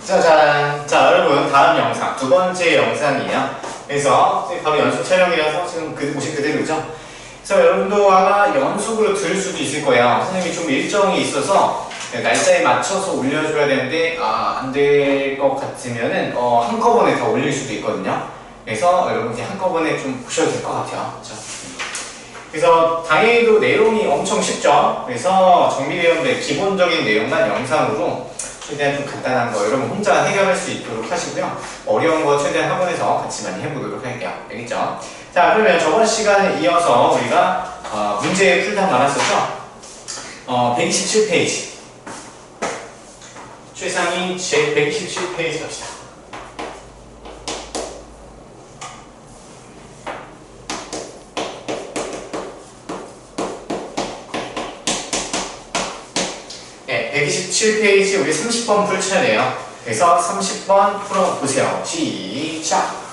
짜잔! 자, 여러분, 다음 영상, 두 번째 영상이에요. 그래서 바로 연습 촬영이라서 지금 보신 그대로죠? 그래서 여러분도 아마 연속으로 들을 수도 있을 거예요. 선생님이 좀 일정이 있어서 날짜에 맞춰서 올려줘야 되는데 안 될 것 같으면은 한꺼번에 다 올릴 수도 있거든요. 그래서 여러분 그냥 한꺼번에 좀 보셔도 될 것 같아요. 그렇죠? 그래서 당연히도 내용이 엄청 쉽죠. 그래서 정비대원의 기본적인 내용만 영상으로 최대한 좀 간단한 거 여러분 혼자 해결할 수 있도록 하시고요. 어려운 거 최대한 학원에서 같이 많이 해보도록 할게요. 알겠죠? 자, 그러면 저번 시간에 이어서 우리가 문제 풀다 말았었죠? 127페이지. 최상위 제 127페이지 갑시다. 네, 127페이지 우리 30번 풀 차례예요. 그래서 30번 풀어보세요. 시작!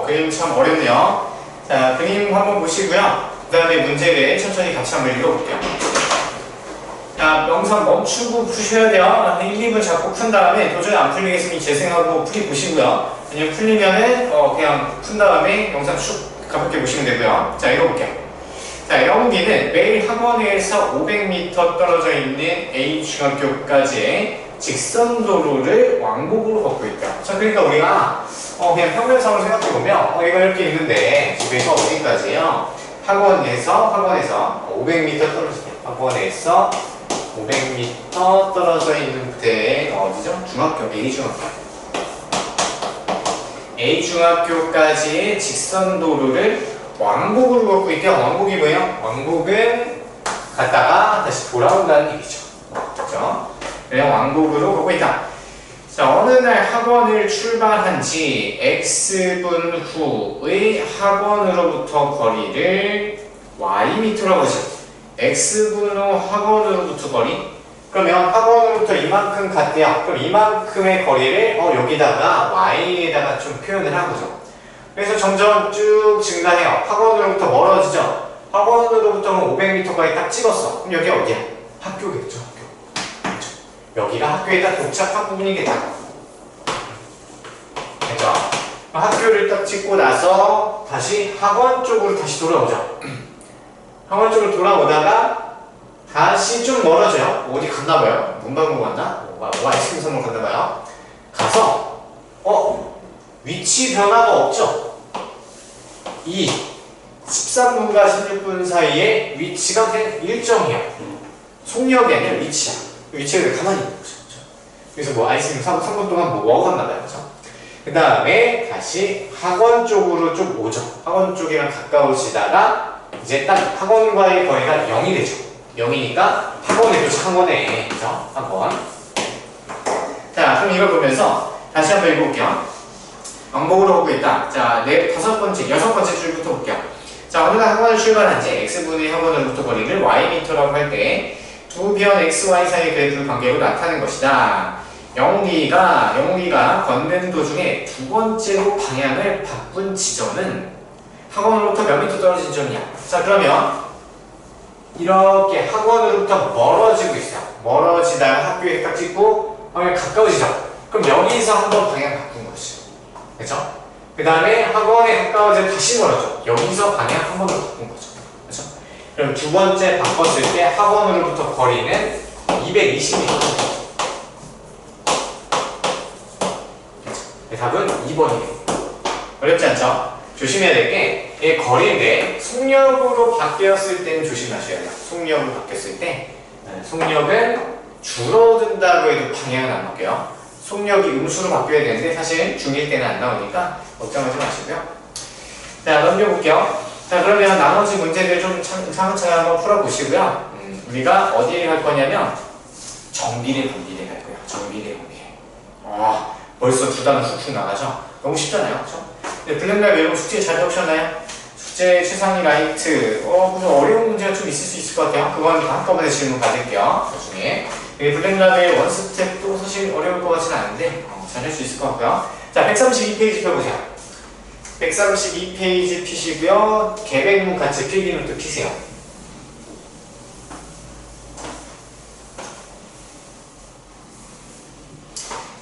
그림 참 어렵네요. 자, 그림 한번 보시고요. 그 다음에 문제를 천천히 같이 한번 읽어볼게요. 자, 영상 멈추고 푸셔야 돼요. 1, 2분 잡고 푼 다음에 도저히 안 풀리겠으면 재생하고 풀이 보시고요. 아니면 풀리면은 그냥 푼 다음에 영상 쭉 가볍게 보시면 되고요. 자, 읽어볼게요. 자, 영기는 매일 학원에서 500m 떨어져 있는 A중학교까지의 직선도로를 왕복으로 걷고 있다. 자, 그러니까 우리가 그냥 평면상으로 생각해보면 이거 이렇게 있는데 집에서 어디까지요? 학원에서 500m 떨어지네요. 학원에서 500m 떨어져 있는 데에 어디죠? 중학교, A중학교. A중학교까지의 직선도로를 왕복으로 걷고 있대요. 왕복이 뭐예요? 왕복은 갔다가 다시 돌아온다는 얘기죠. 그렇죠? 그냥 왕복으로 걷고 있다. 자, 어느 날 학원을 출발한 지 X분 후의 학원으로부터 거리를 Y미터라고 하죠. X분 후 학원으로부터 거리? 그러면 학원으로부터 이만큼 갔대요. 그럼 이만큼의 거리를 여기다가 Y에다가 좀 표현을 한 거죠. 그래서 점점 쭉 증가해요. 학원으로부터 멀어지죠. 학원으로부터는 500m까지 딱 찍었어. 그럼 여기 어디야? 학교겠죠. 여기가 학교에 딱 도착한 부분이겠다. 그죠? 학교를 딱 찍고 나서 다시 학원 쪽으로 다시 돌아오죠. 학원 쪽으로 돌아오다가 다시 좀 멀어져요. 어디 갔나봐요. 문방구 갔나? 아이스크림 사먹으러 갔나봐요. 가서 위치 변화가 없죠. 이 13분과 16분 사이에 위치가 그냥 일정이에요. 속력이 아니라 위치야. 위치가 가만히 있는 거죠. 그래서 아이스크림 사고 3분 동안 먹었나봐요. 그죠? 그 다음에 다시 학원 쪽으로 좀 오죠. 학원 쪽이랑 가까워지다가 이제 딱 학원과의 거리가 0이 되죠. 0이니까 학원에 도착한 거네. 그죠? 학원. 자, 그럼 이걸 보면서 다시 한번 읽어볼게요. 왕복으로 오고 있다. 자, 여섯 번째 줄부터 볼게요. 자, 어느 날 학원을 출발한 지 X분의 학원으로부터 거리를 Y미터라고 할 때 두 변 XY 사이의 그래프 관계로 나타낸 것이다. 영웅이가 걷는 도중에 두 번째로 방향을 바꾼 지점은 학원으로부터 몇 미터 떨어진 지점이야. 자, 그러면 이렇게 학원으로부터 멀어지고 있어요. 멀어지다가 학교에 딱 찍고 학교에 가까워지죠. 그럼 여기서 한번 방향 바꾼 거죠. 그렇죠? 그 다음에 학원에 가까워져 다시 멀어져. 여기서 방향 한 번 더 바꾼 거죠. 그렇죠? 그럼 두 번째 바꿨을 때 학원으로부터 거리는 220m. 답은 2번이에요. 어렵지 않죠? 조심해야 될 게, 이 거리인데 속력으로 바뀌었을 때는 조심하셔야 돼요. 속력으로 바뀌었을 때, 속력은 줄어든다고 해도 방향은 안 바뀌어요. 속력이 음수로 바뀌어야 되는데 사실 중1 때는 안 나오니까 걱정하지 마시고요. 자, 넘겨볼게요. 자, 그러면 나머지 문제들 좀 차근차근 한번 풀어보시고요. 우리가 어디에 갈 거냐면 정비례, 분비례 갈 거예요. 정비례, 분비례. 벌써 두 단어 쑥쑥 나가죠? 너무 쉽잖아요. 그렇죠? 블랙라이트 여러분 숙제 잘 해오셨나요? 숙제 최상위 라이트 무슨 어려운 문제가 좀 있을 수 있을 것 같아요. 그건 한꺼번에 질문 받을게요. 나중에 블랙라이트의 원스텝도 사실 어려울 것 같지는 않은데 잘 할 수 있을 것 같고요. 자, 132페이지 펴보세요. 132페이지 피시고요. 계획문 같이 필기노트 피세요.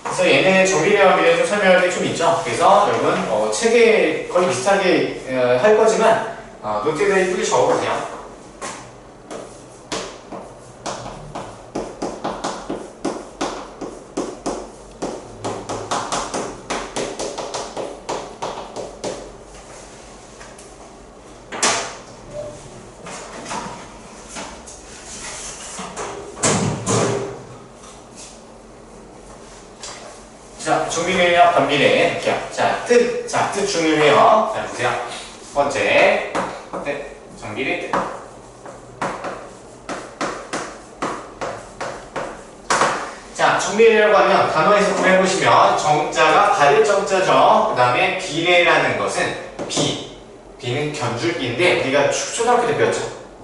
그래서 얘는 정비례와 미래 좀 설명할 게 좀 있죠. 그래서 여러분 책에 거의 비슷하게 할 거지만 노트에다 이쁘게 적어보세요. 자, 정비례와 반비례 볼게요. 자, 뜻 중요해요. 자, 보세요. 첫 번째, 뜻, 정비례 뜻. 자, 정비례라고 하면 단어에서 구해보시면 정자가 가릴 정자죠. 그 다음에 비례라는 것은 비는 견줄비인데 우리가 초등학교 때 배웠죠.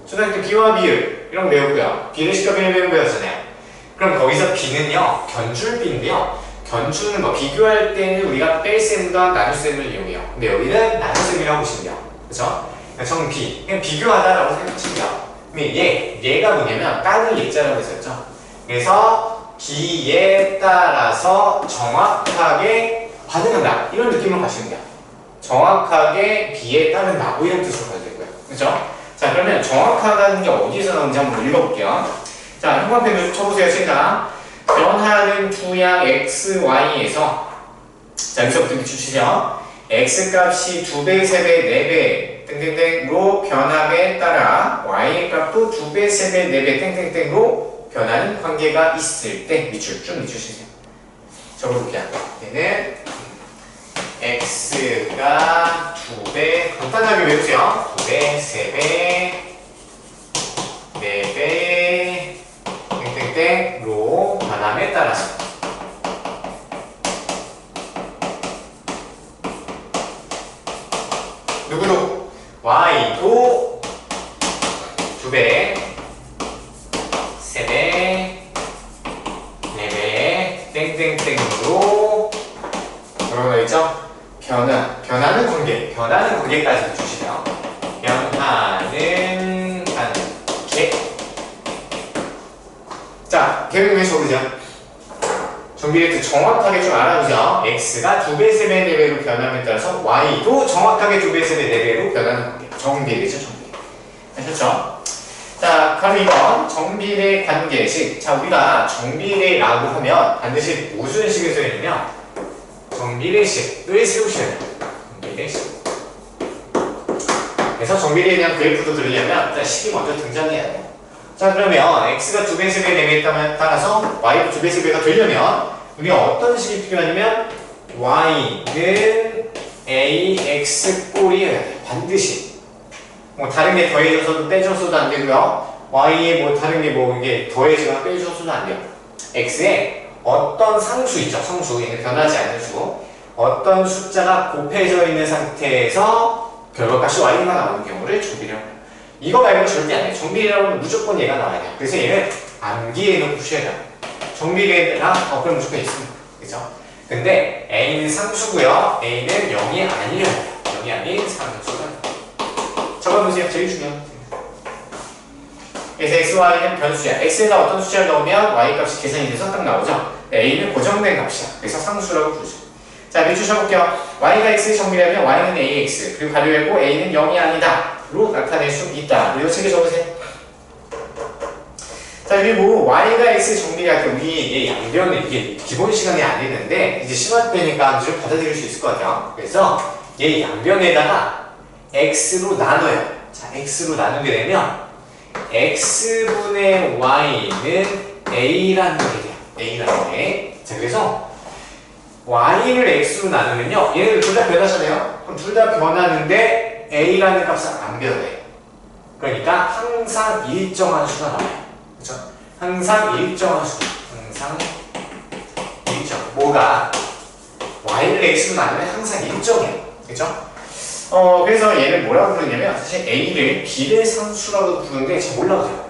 초등학교 때 비와 비율 이런 거 배웠고요. 비례 시과 비례 배웠잖아요. 그럼 거기서 비는요, 견줄비인데요. 견주는 거 비교할 때는 우리가 뺄셈과 나눗셈을 이용해요. 근데 여기는 나눗셈이라고 보시면 돼요. 그렇죠? 정비, 그냥 비교하다라고 생각하시면 돼요. 근데 얘가 뭐냐면 까는 예자라고 했었죠. 그래서 비에 따라서 정확하게 반응한다 이런 느낌으로 가시면 돼요. 정확하게 비에 따른다 뭐 이런 뜻으로 가야 되고요. 그렇죠? 자, 그러면 정확하다는 게 어디서 나오는지 한번 읽어볼게요. 자, 형광펜 쳐보세요. 시작. 변하는 두양 x, y에서 자, 여기서부터 주시죠. x 값이 2배, 3배, 4배 땡땡땡로 변함에 따라 y 값도 2배, 3배, 4배 땡땡땡로 변하는 관계가 있을 때 밑줄 쭉 밑주시세요. 적어볼게요. 얘는 x가 2배 간단하게 외우세요. 2배, 3배, 4배 땡땡땡로 변함에 따라서 누구도 y도 2배, 3배, 4배 땡땡땡으로 뭐라고 있죠? 변하는 관계까지 주시면 변하는 관계. 자, 계획 적으세요. 정비례 정확하게 좀 알아보세요. x가 2배, 3배, 4배로 변함에 따라서 y도 정확하게 2배, 3배, 4배로 변하는 관계. 정비례죠, 정비례. 아셨죠? 자, 그럼 이건 정비례 관계식. 자, 우리가 정비례라고 하면 반드시 무슨 식을 써야 되냐면 정비례식을 세우셔야 돼요. 정비례식. 그래서 정비례에 대한 그래프도 그리려면 일단 식이 먼저 등장해야 돼요. 자, 그러면 x가 2배, 3배, 4배에 따라서 y도 2배, 3배가 되려면 우리가 어떤 식이 필요하냐면 y는 ax 꼴이어야 돼요. 반드시. 뭐 다른 게 더해져서도 빼줘서도 안 되고요. y에 뭐 다른 게 뭐 이게 더해지거나 빼줘서도 안 돼요. x에 어떤 상수 있죠. 성수. 얘는 변하지 않는 수. 어떤 숫자가 곱해져 있는 상태에서 결과값이 y가 나오는 경우를 정비례라고 해요. 이거 말고는 절대 안 해요. 정비례라고 하면 무조건 얘가 나와야 돼요. 그래서 얘는 암기해 놓고 푸셔야 돼요. 정비례랑 그럼 무조건 있습니다. 그죠? 근데 a는 상수고요. a는 0이 아니어야 돼요. 0이 아닌 상수가. 적어보세요. 제일 중요한. 그래서 x, y는 변수야. x에다 어떤 숫자를 넣으면 y 값이 계산이 돼서 딱 나오죠. a는 고정된 값이야. 그래서 상수라고 부르죠. 자, 몇 줄 쳐볼게요. y가 x의 정비라면 y는 ax, 그리고 가려고 a는 0이 아니다 로 나타낼 수 있다. 그리고 책에 적으세요. 자, 그리고 y가 x의 정비할 때 우리 얘 양변은 이게 기본 시간에 안 했는데 이제 심화 때니까 좀 받아들일 수 있을 것 같아요. 그래서 얘 양변에다가 x로 나눠요. 자, x로 나누게 되면 x분의 y는 a라는 게 돼요. a라는 게. 자, 그래서 y를 x로 나누면요, 얘네들 둘 다 변하잖아요. 그럼 둘 다 변하는데 a라는 값은 안 변해. 그러니까 항상 일정한 수가 나와요. 그렇죠? 항상 일정한 수. 항상 일정. 뭐가 y를 x로 나누면 항상 일정해요. 그렇죠? 그래서 얘를 뭐라고 부르냐면 사실 a를 비례상수라고 부르는데 잘 몰라보세요.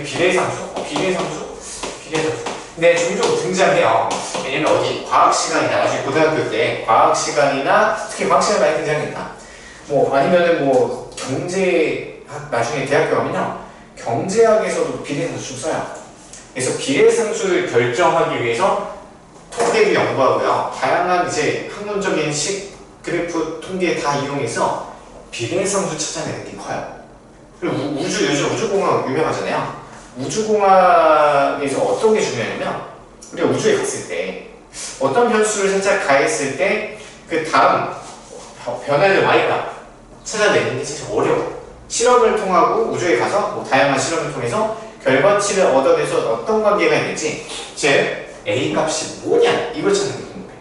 비례상수? 비례상수? 비례상수. 근데 종종 등장해요. 왜냐면 어디 과학시간이나 나중에 고등학교 때 과학시간이나 특히 과학시간 많이 등장했다. 뭐 아니면은 뭐 경제학 나중에 대학교 가면요, 경제학에서도 비례상수 써요. 그래서 비례상수를 결정하기 위해서 통계를 연구하고요, 다양한 이제 학문적인 그래프 통계 다 이용해서 비례상수 찾아내는 게 커요. 그리고 요즘 우주공학 유명하잖아요. 우주공학에서 어떤 게 중요하냐면 우리가 우주에 갔을 때 어떤 변수를 살짝 가했을 때 그 다음 변화를 y가 찾아내는 게 사실 어려워. 실험을 통하고 우주에 가서 뭐 다양한 실험을 통해서 결과치를 얻어내서 어떤 관계가 있는지, 즉 a 값이 뭐냐 이걸 찾는 게 궁금해.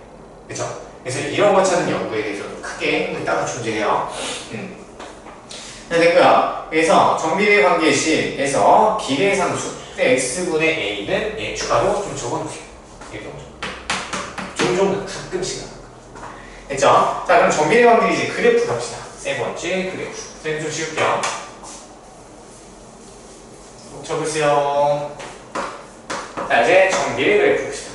그렇죠? 그래서 이런 거 찾는 연구에 대해서도 크게 따로 존재해요. 네, 됐고요. 그래서 정비례 관계식에서 비례상수 때 x분의 a는 예, 추가로 좀 적어놓으세요. 종종 가끔씩 나와요. 됐죠? 자, 그럼 정비례 관계 이제 그래프 갑시다. 세 번째 그래프. 선생님 좀 지울게요. 적으세요. 자, 이제 정비례 그래프 봅시다.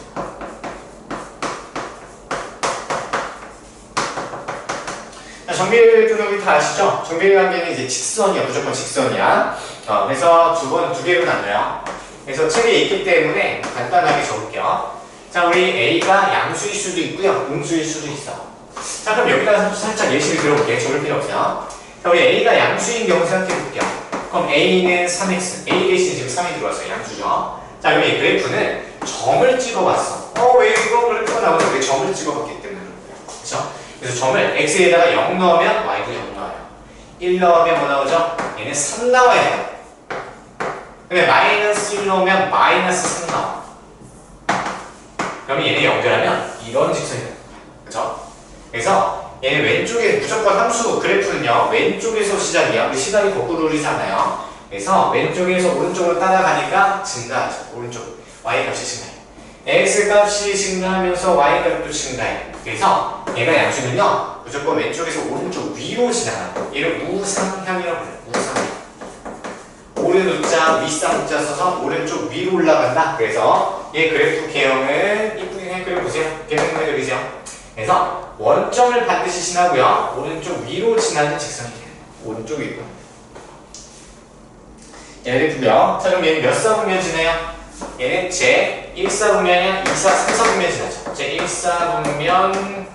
정비례 그래프는 우리 다 아시죠? 정비례 관계는 이제 직선이야. 무조건 직선이야. 그래서 두 개로 나눠요. 그래서 책에 있기 때문에 간단하게 적을게요. 자, 우리 a가 양수일 수도 있고요, 음수일 수도 있어. 자, 그럼 여기다가 살짝 예시를 들어볼게요. 적을 필요 없어요. 자, 우리 a가 양수인 경우 생각해볼게요. 그럼 a는 3x, a 대신 지금 3이 들어왔어요. 양수죠. 자, 그럼 이 그래프는 점을 찍어봤어. 왜 이거 그래프가 나오죠? 왜 점을 찍어봤기 때문에 그렇고요. 그렇죠? 그래서 점을 x에다가 0 넣으면 y도 0 나와요. 1 넣으면 뭐 나오죠? 얘는 3 나와야 돼요. 근데 마이너스 1 넣으면 마이너스 3 나와. 그러면 얘네 연결하면 이런 직선이 나와요. 그렇죠? 그래서 얘는 왼쪽에 무조건 함수 그래프는요, 왼쪽에서 시작이야. 우리 시간이 거꾸로 흐르잖아요. 그래서 왼쪽에서 오른쪽으로 따라가니까 증가하죠. 오른쪽 y 값이 증가해요. x 값이 증가하면서 y 값도 증가해요. 그래서 얘가 양수는요, 무조건 왼쪽에서 오른쪽 위로 지나가요. 얘를 우상향이라고 불러요. 우상향. 오른 우자, 윗상 우자 써서 오른쪽 위로 올라간다. 그래서 얘 그래프 개형을 이쁘게 그려보세요. 개형을 그리죠. 그래서 원점을 반드시 지나고요, 오른쪽 위로 지나는 직선이 돼요. 오른쪽 위로. 얘를 두고요. 자, 그럼 얘는 몇 사분면 지나요? 얘는 제 1사분면이야, 2사, 3사분면 지나죠. 제 1사분면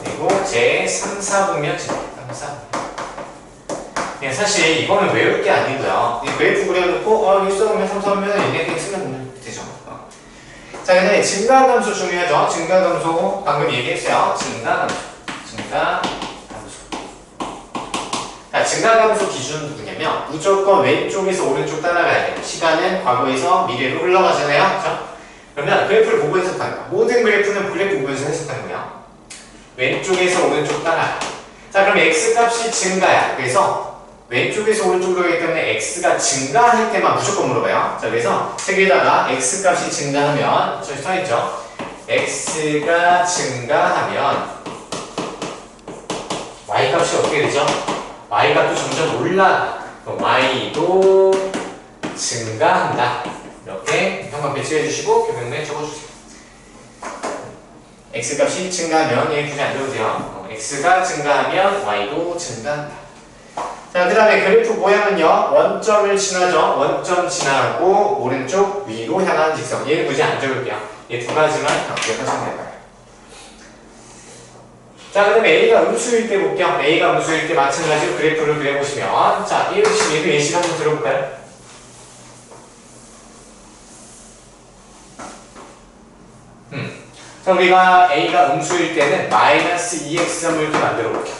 그리고 제 3사분면 지나요. 3사분면. 네, 사실 이거는 외울 게 아니고요. 이 그래프 그려놓고 1사분면, 3사분면 얘네들이 쓰면 되죠. 자, 근데 증가함수 중요하죠. 증가함수 방금 얘기했어요. 증가함수. 자, 증가함수 기준은 누구냐면 무조건 왼쪽에서 오른쪽 따라가야 돼요. 시간은 과거에서 미래로 흘러가잖아요. 그렇죠? 그러면 그래프를 보고 해석하는 거야. 모든 그래프는 그래프 보면서 해석하는 거야. 왼쪽에서 오른쪽 따라가. 자, 그럼 x값이 증가야. 그래서 왼쪽에서 오른쪽으로 가기 때문에 x가 증가할 때만 무조건 물어봐요. 자, 그래서 책에다가 x값이 증가하면 저기 써있죠. x가 증가하면 y값이 어떻게 되죠? y값도 점점 올라가. 그럼 y도 증가한다. 이렇게 형광펜 칠해주시고 교명에 적어주세요. x값이 증가하면 얘 굳이 안 적으세요. x가 증가하면 y도 증가한다. 자, 그 다음에 그래프 모양은요, 원점을 지나죠. 원점 지나고 오른쪽 위로 향하는 직선. 얘는 굳이 안 적을게요. 이 두 가지만 기억하시면 될까요? 자, 그 다음에 A가 음수일 때 볼게요. A가 음수일 때 마찬가지로 그래프를 그려보시면, 자, 얘도 예시 한번 들어볼까요? 자, 우리가 A가 음수일 때는 마이너스 2x점을 이렇게 만들어 볼게요.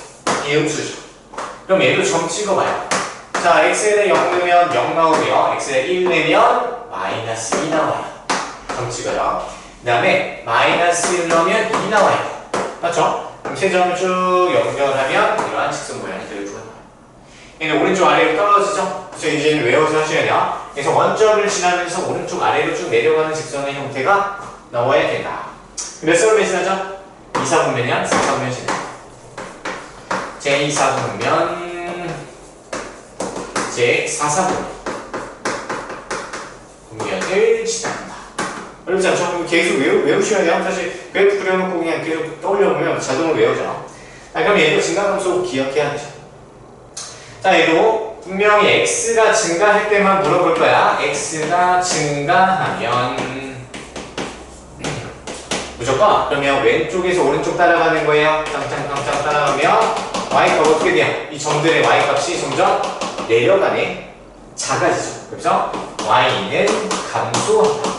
이 음수죠. 그럼 얘도 점 찍어봐요. 자, x에 0 넣으면 0 나오고요. x에 1 내면 마이너스 2 나와요. 점 찍어요. 그 다음에 마이너스 1 넣으면 2 나와요. 맞죠? 그럼 세 점을 쭉 연결하면 이러한 직선 모양이 그래프가 나와요. 얘는 오른쪽 아래로 떨어지죠? 그래서 이제는 외워서 하셔야 돼요. 그래서 원점을 지나면서 오른쪽 아래로 쭉 내려가는 직선의 형태가 나와야 된다. 몇 사분면 지나죠? 2사분면이야? 4사분면 지나요. 제2사분면 제4사분면 분면을 지납니다. 어렵지 않죠? 그럼 계속 외우셔야 돼요. 사실 그래프 그려놓고 그냥 계속 떠올려보면 자동으로 외우죠. 자, 그럼 얘도 증가함수 기억해야 되죠. 자, 얘도 분명히 x가 증가할 때만 물어볼 거야. x가 증가하면 무조건 그러면 왼쪽에서 오른쪽 따라가는 거예요. 짱짱짱짱 따라가면 y값 어떻게 돼요? 이 점들의 y값이 점점 내려가네. 작아지죠. 그래서 y는 감소한다.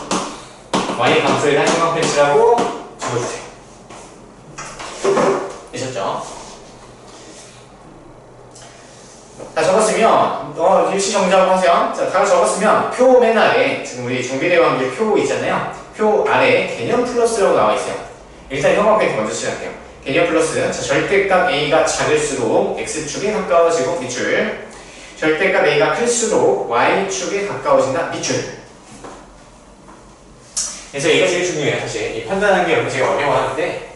y 감소에 한중앙편치라고 적어주세요. 되셨죠? 다 적었으면 일시 정리하고 하세요. 자, 다 적었으면 표 맨 아래 지금 우리 정비례 관계 표 있잖아요. 표 아래 개념 플러스라고 나와 있어요. 일단 형광펜 먼저 시작해요. 개념 플러스. 자, 절대값 a가 작을수록 x축에 가까워지고 밑줄. 절대값 a가 클수록 y축에 가까워진다. 밑줄. 그래서 얘가 제일 중요해요. 사실 이 판단하는 게 여러분 제가 어려워하는데,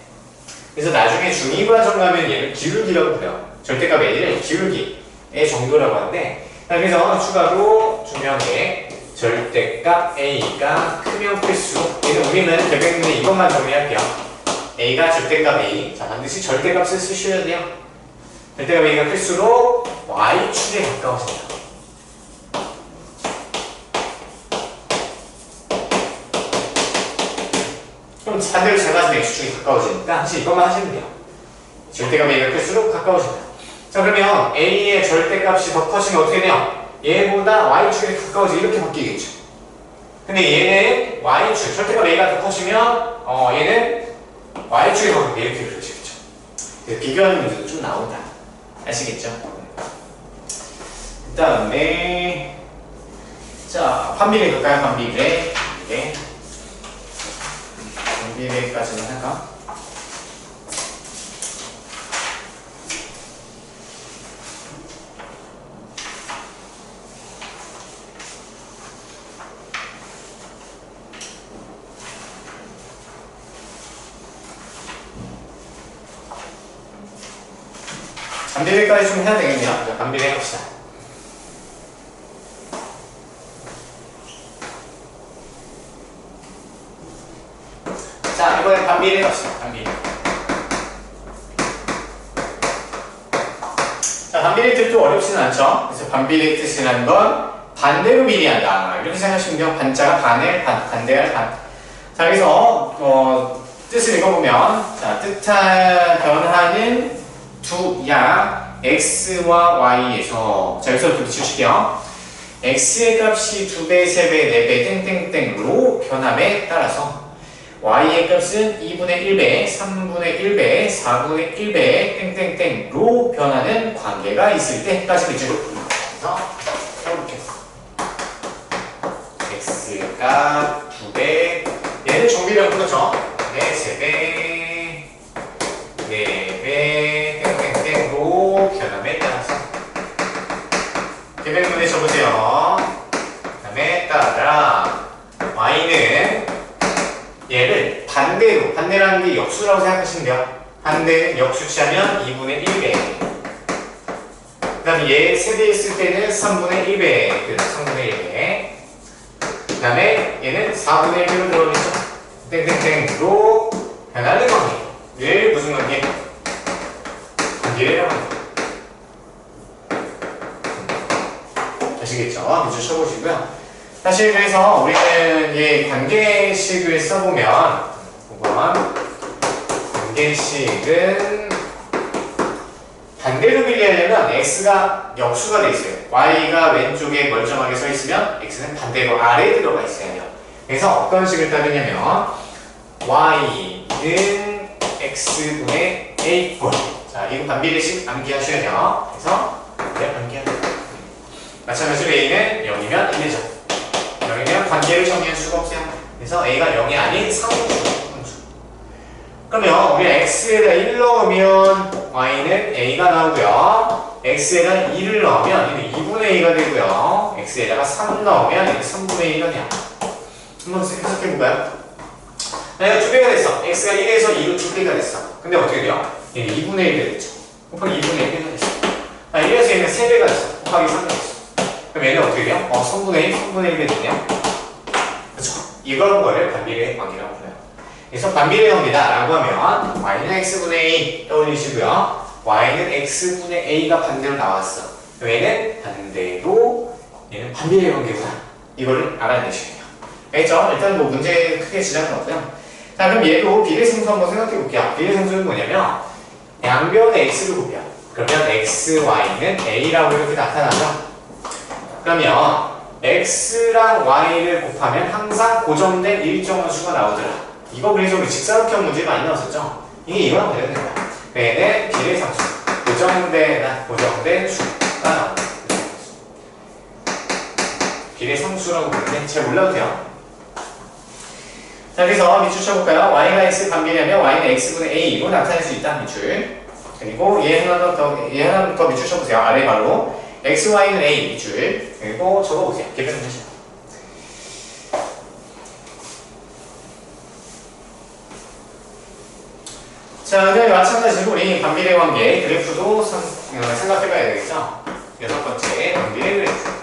그래서 나중에 중2과정 가면 얘를 기울기라고 불러요. 절대값 a를 기울기의 정도라고 하는데, 그래서 추가로 중요한 게 절대값 a가 크면 클수록, 얘는 우리는 결백문에 이것만 정리할게요. a가 절대값 a. 자, 반드시 절대값을 쓰셔야 돼요. 절대값 a가 클수록 y축에 가까워진다. 그럼 반대로 작아지면 x축이 가까워지니까 사실 이것만 하시면 돼요. 절대값 a가 클수록 가까워진다. 자, 그러면 a의 절대값이 더 커지면 어떻게 돼요? 얘보다 y축에 가까워져 이렇게 바뀌겠죠. 근데 얘는 y축, 절대값 a가 더 커지면 얘는 y축에 더 가까워 이렇게 그려지겠죠. 비교하는 문제도 좀 나온다. 아시겠죠? 그 다음에 자, 반비례 갈까요? 반비례. 네. 반비례까지는 할까? 반비례까지 좀 해야 되겠네요. 자, 반비례 합시다. 자, 이번엔 반비례 합시다. 반비례. 자, 반비례 뜻도 어렵지는 않죠. 그래서 반비례 뜻이라는 건 반대로 비례한다. 이렇게 생각하시면 돼요. 반자가 반을 반, 반대할 반. 자, 그래서 뜻을 읽어보면, 자, 변하는 두 약 x와 y에서, 자, 여기서부터 지우실게요. x의 값이 2배, 3배, 4배, 땡땡땡로 변함에 따라서 y의 값은 2분의 1배, 3분의 1배, 4분의 1배, 땡땡땡로 변하는 관계가 있을 때까지겠죠. 그래서 해볼게요. x가 2배, 얘는 정비례로 그렇죠? 네, 3배, 4배, 변함에 따라서 개백문에 적으세요. 변함에 따라 y는 얘를 반대라는 게 역수라고 생각하시면 돼요. 반대는 역수치하면 2분의 1배. 그 다음에 얘 세배 있을 때는 3분의 1배. 그래서 3분의 1배. 그 다음에 얘는 4분의 1배로 들어오겠죠. 땡땡땡으로 변하는 관계를 무슨 관계? 관계라고 합니다. 아시겠죠? 밑줄 쳐보시고요. 사실 그래서 우리는 이 관계식을 써보면 5번 관계식은 반대로 비례하려면 x가 역수가 돼 있어요. y가 왼쪽에 멀쩡하게 서 있으면 x는 반대로 아래에 들어가 있어야 해요. 그래서 어떤 식을 따르냐면 y는 x분의 a꼴. 자, 이거 반비례식 암기하셔야 돼요. 그래서 암기하세요. 마찬가지로 a는 0이면 1이죠. 0이면 관계를 정리할 수가 없어요. 그래서 a가 0이 아닌 상수. 그러면 우리가 x에다 1 넣으면 y는 a가 나오고요. x에다 2를 넣으면 얘는 2분의 a가 되고요. x에다가 3 넣으면 얘는 3분의 a가 돼요. 한번 해석해볼까요? 자, 이거 2배가 됐어. x가 1에서 2로 2배가 됐어. 근데 어떻게 돼요? 얘는 2분의 1이 됐죠. 곱하기 2분의 1이 됐어. 자, 1에서 얘는 3배가 됐어. 곱하기 3이 됐어. 그럼 얘는 어떻게 돼요? 3분의 1, 3분의 1이 되네요. 그렇죠? 이런 거를 반비례 관계라고 불러요. 그래서 반비례 관계다 라고 하면 y는 x분의 a 떠올리시고요. y는 x분의 a가 반대로 나왔어. 그럼 얘는 반대로 얘는 반비례 관계구나. 이거를 알아내시면 돼요. 알겠죠? 일단 뭐 문제 크게 지장은 없고요. 자, 그럼 얘도 비례상수 한번 생각해 볼게요. 비례상수는 뭐냐면 양변의 x를 곱해요. 그러면 x, y는 a라고 이렇게 나타나죠. 그러면 x랑 y를 곱하면 항상 고정된 일정한 수가 나오더라. 이거 그래서 우리 직사각형 문제 많이 나왔었죠? 이거랑 관련된 거야. 얘는 비례상수. 고정된 수가 나온다. 비례상수라고 부르는데 잘 몰라도 돼요. 자, 그래서 밑줄 쳐볼까요? y가 x 반비례하면 y는 x분의 a로 나타낼 수 있다. 밑줄. 그리고 얘 하나 더 밑줄 쳐보세요. 아래 바로 x, y는 a 밑줄. 그리고 적어보세요. 개변 하시죠. 자, 그다음에 마찬가지로 우리 반비례 관계 그래프도 생각해봐야 되겠죠? 6번째 반비례 그래프.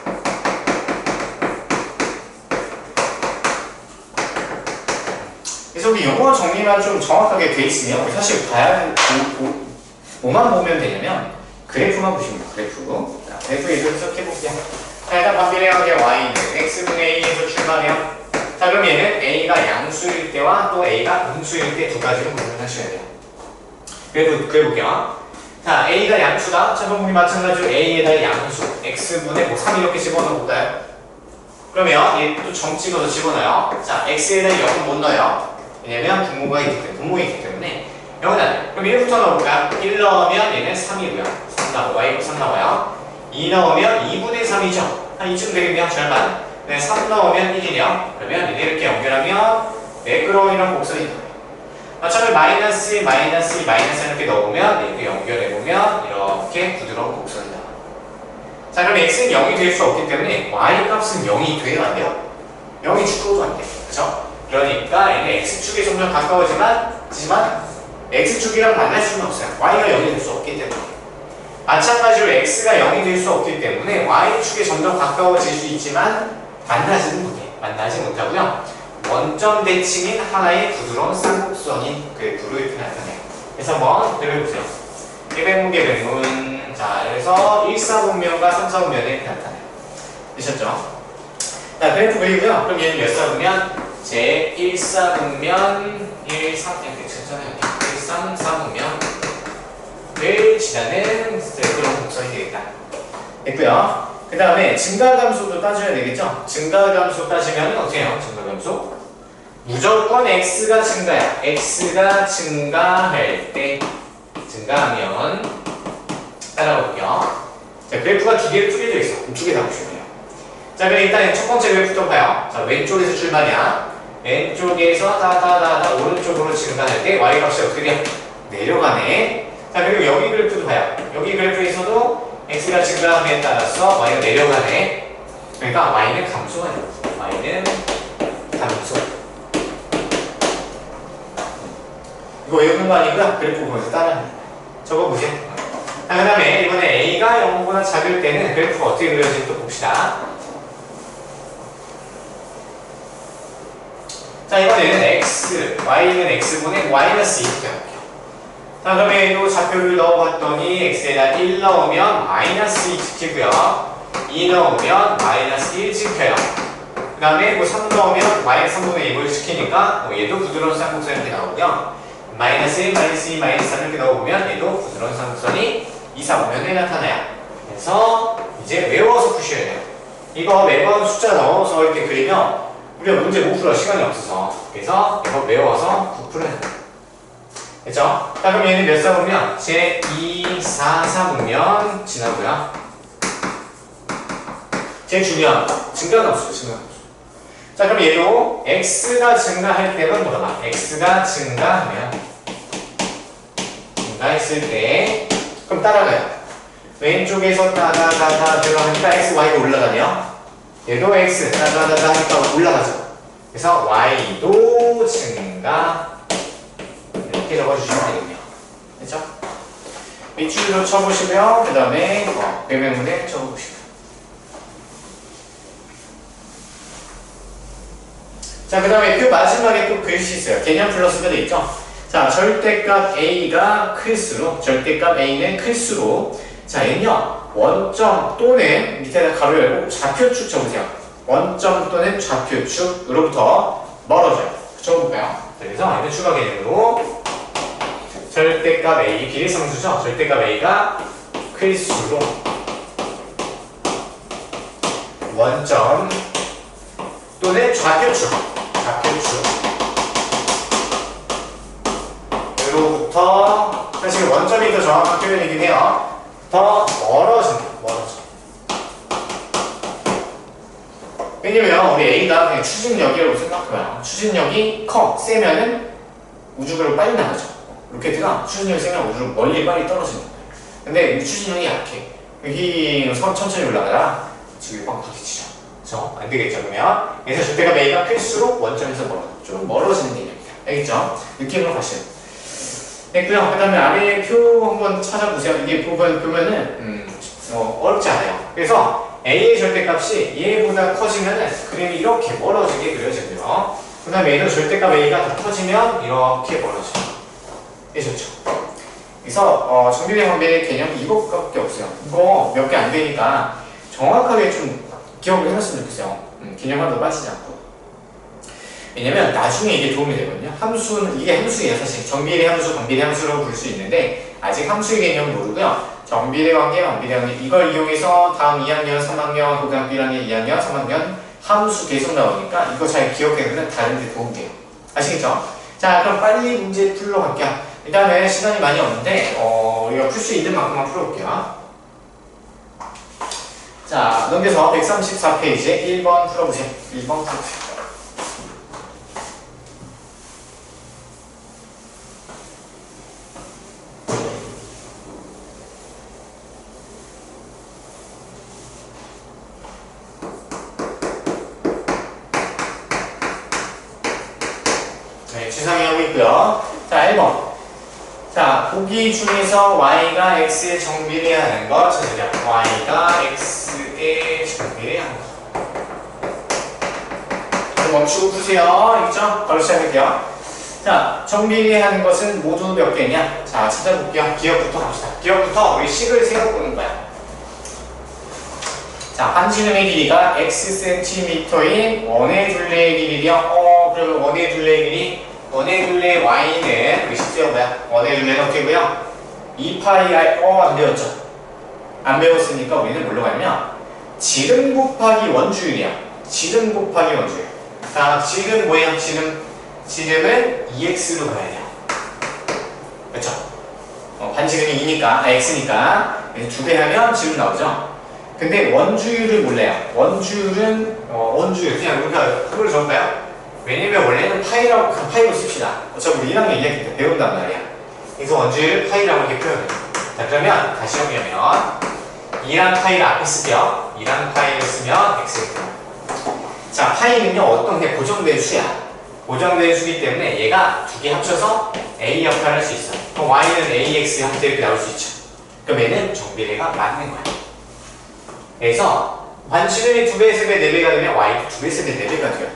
그래서 우리 용어 정리만 좀 정확하게 돼 있으면 우리 사실 뭐만 보면 되냐면 그래프만 보시면 돼요. 그래프. 자, 그래프 예를 해석해볼게요. 자, 일단 반비례 관계 y는 x분의 a에서 출발해요. 자, 그럼 얘는 a가 양수일 때와 또 a가 음수일 때 두 가지로 구분하셔야 돼요. 그래 볼게요. 자, a가 양수다. 자, 그럼 우리 마찬가지로 a에다 양수 x분의 3 이렇게 집어넣어 볼까요? 그러면 얘 또 점 찍어서 집어넣어요. 자, x에다 0은 못 넣어요. 왜냐면 분모가 있기 때문에 0은 안 돼요. 그럼 1부터 넣어볼까요? 1 넣으면 얘는 3이고요. 3 나와요. y가 3 나와요. 2 넣으면 2분의 3이죠. 한 이쯤 되겠네요. 절반. 네, 3 넣으면 1이요. 그러면 이렇게 연결하면 매끄러움이랑 곡선이 나와요. 마찬가지로 마이너스, 마이너스, 마이너스 이렇게 넣으면 이렇게 연결해보면 이렇게 부드러운 곡선이 나와요. 자, 그럼 x는 0이 될 수 없기 때문에 y 값은 0이 돼야 안 돼요? 0이 죽어도 안 돼요. 그렇죠? 그러니까 얘는 x축에 점점 가까워지만 x축이랑 만날 수는 없어요. y가 0이 될 수 없기 때문에. 마찬가지로 x가 0이 될 수 없기 때문에 y축에 점점 가까워질 수 있지만 만나지 못하고요. 원점 대칭인 하나의 부드러운 쌍곡선인 그래프로 이렇게 나타나요. 그래서 한번 그려보세요. 개백문. 자, 그래서 1사분면과 3사분면에 이렇게 나타나요. 되셨죠? 자, 그래프 그리고요. 그럼 얘는 몇 사분면? 제 1사분면 1,3,4분면을 지나는 그런 곡선이 되겠다. 됐고요. 그 다음에 증가감수도 따져야 되겠죠? 증가감수 따지면 어떻게 해요? 증가감수? 무조건 x가 증가야. x가 증가할 때 증가하면 따라가 볼게요. 자, 그래프가 두 개로 풀려져 있어. 두 개 다 보시면 돼요. 자, 그럼 일단 첫 번째 그래프부터 봐요. 자, 왼쪽에서 출발이야. 왼쪽에서 다다다다 오른쪽으로 증가할 때 y 값이 어떻게 돼? 내려가네. 자, 그리고 여기 그래프도 봐요. 여기 그래프에서도 x가 증가함에 따라서 y가 내려가네. 그러니까 y는 감소가 돼요. y는 감소. 이거 외우는 거 아니고요. 그래프 보면서 따라합니다. 적어보세요. 자, 그 다음에 이번에 a가 0보다 작을 때는 그래프가 어떻게 그려질지 또 봅시다. 자, 이번에는 x, y는 x분의 마이너스 2렇게 할게요. 자, 그러면 또 좌표를 넣어봤더니 x에다 1 넣으면 마이너스 2 찍히고요. 2 넣으면 마이너스 1 찍혀요. 그 다음에 뭐 3 넣으면 마이너스 3분의 2을 시키니까 얘도 부드러운 쌍곡선 이렇게 나오고요. 마이너스 1, 마이너스 2, 마이너스 3 이렇게 넣어보면 얘도 부드러운 쌍곡선이 2, 4분면에 나타나요. 그래서 이제 외워서 푸셔야 돼요. 이거 매번 숫자 넣어서 이렇게 그리면 우리가 문제 못 풀어. 시간이 없어서. 그래서 이거 외워서 부풀어야 돼요. 됐죠? 자, 그럼 얘는 몇 사분면? 제 2, 4, 4분면 지나고요. 제일 중요한 증가함수, 증가함수. 자, 그럼 얘도 x가 증가할 때는 뭐라나? x가 증가하면 증가했을 때 그럼 따라가요. 왼쪽에서 따다다다 들어가니까 x, y가 올라가며 얘도 x 따다다다 하니까 올라가죠. 그래서 y도 증가 이렇게 적어주시면 되겠네요. 됐죠? 밑줄로 쳐보시고요. 그 다음에 배명문에 적어보시고요. 자, 그 다음에 그 마지막에 또 글씨 있어요. 개념 플러스가 돼 있죠? 자, 절대값 A가 클수록, 절대값 A는 클수록, 자, 얘는요, 원점 또는, 밑에다 가로 열고 좌표축 쳐보세요. 원점 또는 좌표축으로부터 멀어져요. 적어볼까요? 그래서 얘는 추가 개념으로, 절대값 A, 비례상수죠? 절대값 A가 클수록, 원점 또는 좌표축. 좌표축으로부터 사실 원점이 더 정확한 표현이긴 해요. 더 멀어진다. 왜냐면 우리 A가 그냥 추진력이라고 생각해봐요. 추진력이 세면은 우주로 빨리 나가죠. 로켓가 추진력이 세면 우주로 멀리 빨리 떨어지는 거예요. 근데 추진력이 약해. 여기 천천히 올라가다가 지금 꽉 부딪히죠. 그렇죠? 안 되겠죠, 그러면. 그래서 절대값 A가 클수록 원점에서 좀 멀어지는 개념입니다. 알겠죠? 느낌으로 가시면 됐고요. 그 다음에 아래 표 한번 찾아보세요. 이게 보면은 어렵지 않아요. 그래서 A의 절대값이 얘보다 커지면은 그림이 이렇게 멀어지게 그려지고요. 그 다음에 얘도 절대값 A가 더 커지면 이렇게 멀어져요. 되셨죠? 그래서 정비례 방배의 개념이 이것밖에 없어요. 이거 몇 개 안 되니까 정확하게 좀 기억을 해놨으면 좋겠어요. 개념 하나도 빠지지 않고. 왜냐면 나중에 이게 도움이 되거든요. 함수는, 이게 함수예요, 사실. 정비례 함수, 반비례 함수라고 부를 수 있는데, 아직 함수의 개념은 모르고요. 정비례 관계, 반비례 관계, 이걸 이용해서 다음 2학년, 3학년, 고등학교 1학년, 2학년, 3학년 함수 계속 나오니까 이거 잘 기억해두면 다른 데 도움 돼요. 아시겠죠? 자, 그럼 빨리 문제 풀러 갈게요. 일단은 시간이 많이 없는데, 우리가 풀 수 있는 만큼만 풀어볼게요. 자, 넘겨서 134페이지에 1번 풀어보세요. 1번 풀어보세요. 네, 지상이 하고 있고요. 자, 1번. 자, 보기 중에서 y가 x에 정비례하는 거 찾으려. y가 x에 정비례하는 거. 멈추고 푸세요. 있죠? 바로 시작할게요. 자, 정비례하는 것은 모두 몇 개냐? 자, 찾아볼게요. 기억부터 갑시다. 기억부터 우리 식을 세워보는 거야. 자, 한 지름의 길이가 xcm인 원의 둘레의 길이요. 그러면 원의 둘레의 길이, 원의 둘레의 y는 우리 식세워 뭐야? 원의 둘레는 어떻게 고요? 2파이 안 배웠죠? 안 배웠으니까 우리는 뭘로 가냐면 지름 곱하기 원주율이야. 지름 곱하기 원주율. 자, 지름 뭐예요? 지름은 2x로 가야 돼요. 그렇죠? 반지름이 2니까, x니까 2배 하면 지름 나오죠? 근데 원주율을 몰라요. 원주율은 원주율 그냥 우리가 그걸 적을까요? 왜냐면 원래는 파이라고 파이로 씁시다. 어차피 우리 1학년 2학기 때 배운단 말이야. 그래서 원주율을 파이라고 이렇게 표현해요. 자, 그러면 다시 해보면 2랑 파이를 앞에 쓸게요. 2랑 파이를 쓰면 x가 자, 파이는요 어떤 게 고정된 수야. 고정된 수기 때문에 얘가 두 개 합쳐서 a 역할을 할 수 있어. 그럼 y는 ax 형태 이렇게 나올 수 있죠. 그럼 얘는 정비례가 맞는 거야. 그래서 반지름이 2배, 3배, 4배가 되면 y도 2배, 3배, 4배가 돼요.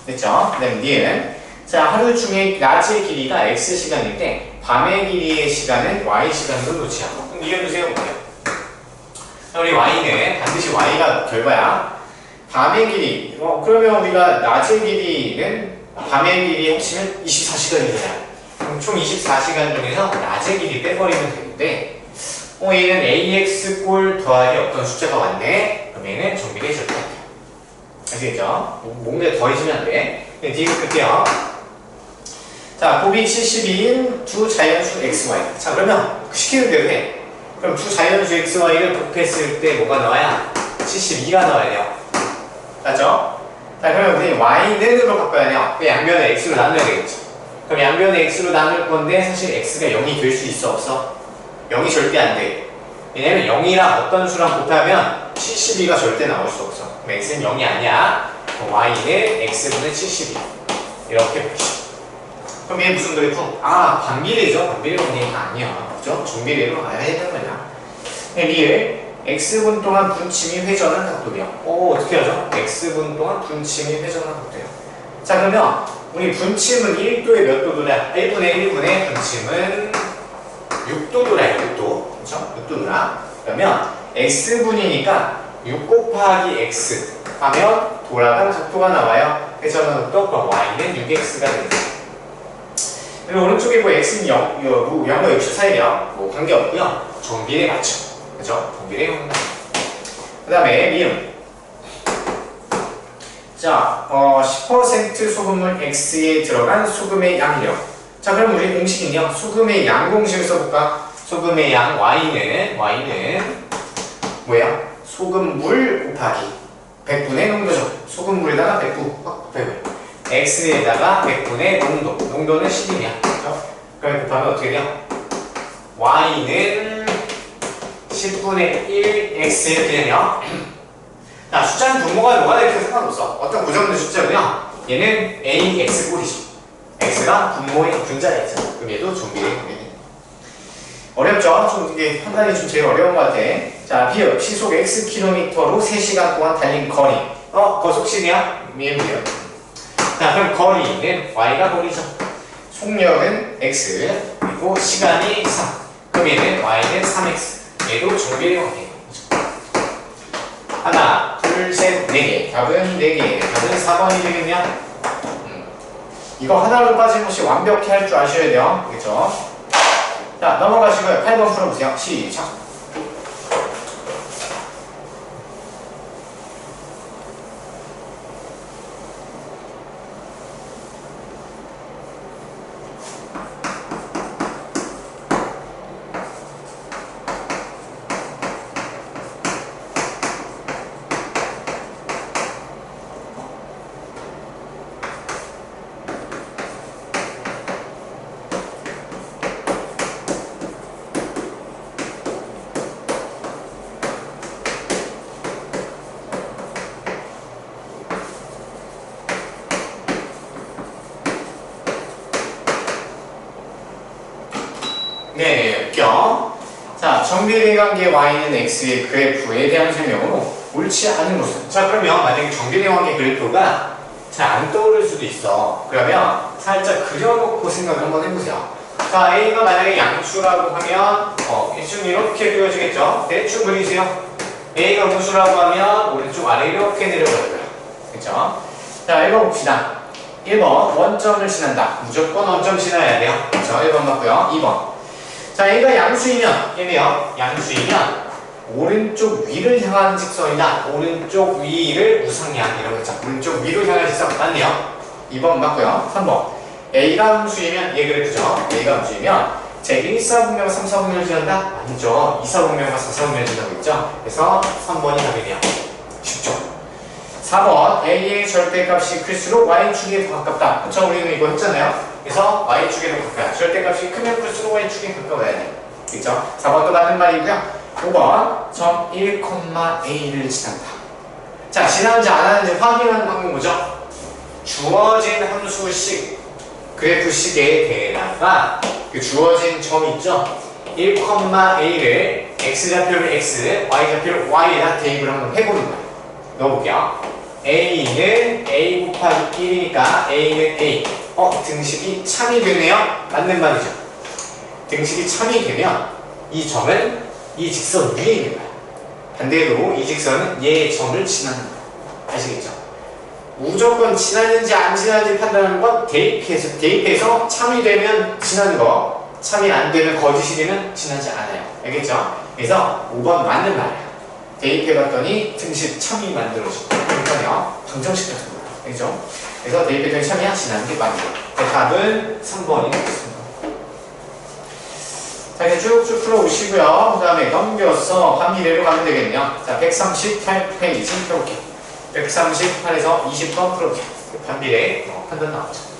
됐죠? 그 다음에 니은 자, 하루 중에 낮의 길이가 x시간일 때 밤의 길이의 시간은 y시간으로 놓치야. 그럼 니은 주세요. 뭐예요? 우리 y는 반드시 y가 결과야. 밤의 길이, 그러면 우리가 낮의 길이는 밤의 길이 합치면 24시간이잖아요. 그럼 총 24시간 중에서 낮의 길이 빼버리면 되는데, 얘는 ax 꼴 더하기 어떤 숫자가 왔네? 그럼 얘는 정비례 절대 안 돼요. 아시겠죠? 뭔가 더해지면 안 돼. 뒤에서 끌게요. 자, 곱이 72인 두 자연수 xy. 자, 그러면 시키는 대로 해. 그럼 두 자연수 xy를 곱했을 때 뭐가 나와야? 72가 나와야 돼요. 맞죠? 자, 그러면 우리 y는으로 바꿔야 돼요. 그 양변을 x로 나눠야 되겠죠. 그럼 양변을 x로 나눌 건데 사실 x가 0이 될 수 있어, 없어? 0이 절대 안 돼. 왜냐면 0이랑 어떤 수랑 곱하면 72가 절대 나올 수 없어. 그럼 x는 0이 아니야. 그럼 y는 x분의 72. 이렇게 보시죠. 그럼 얘 무슨 그래프? 반비례죠. 반비례로 얘가 아니야. 그죠? 정비례로 가야 되는 거야. 리을 x분 동안 분침이 회전한 각도래요. 어떻게 하죠? x분 동안 분침이 회전한 각도래요. 자, 그러면 우리 분침은 1도에 몇 도 돌아? 1분의 1분의 분침은 6도 돌아요. 6도. 그렇죠? 6도 돌아. 그러면 x분이니까 6 곱하기 x 하면 돌아간 각도가 나와요. 회전한 각도, 그럼 y는 6x가 되죠. 그리고 오른쪽에 x는 0과 60 사이래요. 관계없고요. 정비례 맞죠? 그죠? 정비례 맞죠? 그 다음에 미음. 자, 10% 소금물 x에 들어간 소금의 양이요. 자, 그럼 우리 공식은요. 소금의 양 공식을 써볼까? 소금의 양 y는 뭐예요? 소금물 곱하기 100분의 농도죠. 소금물에다가 100분. x에다가 100분의 농도. 농도는 10이냐. 그렇죠? 그럼 곱하면 어떻게 돼요? y는 10분의 1 x 이렇게 되네요. 자, 숫자는 분모가 뭐가 될지 상관없어. 어떤 고정된 숫자고요. 얘는 ax 꼴이죠. x가 분모의 분자가 있잖아. 그럼 얘도 정비례. 어렵죠? 좀 이게 판단이 좀 제일 어려운 것 같아. 자, 비읍 시속 x km로 3시간 동안 달린 거리. 거속시냐? 미음이요. 자, 그럼 거리는 y가 거리죠. 속력은 x, 그리고 시간이 3. 그럼 얘는 y는 3x. 얘도 정비례 관계예요. 하나, 둘, 셋, 4개. 답은 4개. 답은 4번이 되겠냐? 이거 하나로 빠짐없이 완벽히 할 줄 아셔야 돼요. 그렇죠? 자, 넘어가시고요. 8번 풀어보세요. 시작. 네, 껴. 자, 정비례 관계 y는 x의 그래프에 대한 설명으로 옳지 않은 것은. 자, 그러면 만약에 정비례 관계 그래프가 잘 안 떠오를 수도 있어. 그러면 살짝 그려놓고 생각을 한번 해보세요. 자, a가 만약에 양수라고 하면 대충 이렇게 그려지겠죠? 대충 그리세요. a가 무수라고 하면 오른쪽 아래 이렇게 내려갈 거예요. 그쵸? 자, 읽어봅시다. 1번 원점을 지난다. 무조건 원점 지나야 돼요. 그쵸? 1번 맞고요. 2번. 자, 얘가 양수이면, 얘네요. 양수이면 오른쪽 위를 향하는 직선이다. 오른쪽 위를 우상향 이라고 했죠. 오른쪽 위로 향하는 직선 맞네요. 2번 맞고요. 3번. A가 함수이면 얘 그래프죠. A가 함수이면 제 1사분면 3사분면을 지난다? 아니죠. 2사분면과 4사분면을 지나고 있죠. 그래서 3번이 답이네요. 쉽죠. 4번. A의 절대값이 클수록 Y축에 더 가깝다. 그쵸? 우리는 이거 했잖아요. 그래서 Y축에 더 가까워. 절대값이 크면 클수록 Y축에 가까워야 돼. 그쵸? 4번도 맞는 말이고요. 5번. 점 1,A를 지난다. 자, 지나는지 안 하는지 확인하는 방법은 뭐죠? 주어진 함수식, 그래프식에 대해다가 그 주어진 점 있죠? 1,A를 X좌표를 X, Y좌표를 Y에다 대입을 한번 해보는 거예요. 넣어볼게요. A는 A 곱하기 1이니까 A는 A. 등식이 참이 되네요? 맞는 말이죠. 등식이 참이 되면 이 점은 이 직선 위에 있는 거야. 반대로 이 직선은 얘의 점을 지나는 거예요. 아시겠죠? 무조건 지나는지 안 지나는지 판단하는 건 대입해서 참이 되면 지나는 거, 참이 안 되면 거짓이 되면 지나지 않아요. 알겠죠? 그래서 5번 맞는 말이에요. 대입해봤더니 등식 참이 만들어지고 그러니까요 방정식 같은 거예요. 알겠죠? 그래서 대입했더니 참이야 지나는 게 맞는 거예요. 답은 3번이 되겠습니다. 자, 이제 쭉쭉 풀어오시고요. 그 다음에 넘겨서 반비례로 가면 되겠네요. 자, 138페이지 펴볼게요. 138에서 20번 풀어볼게요. 반비례 판단 나오죠.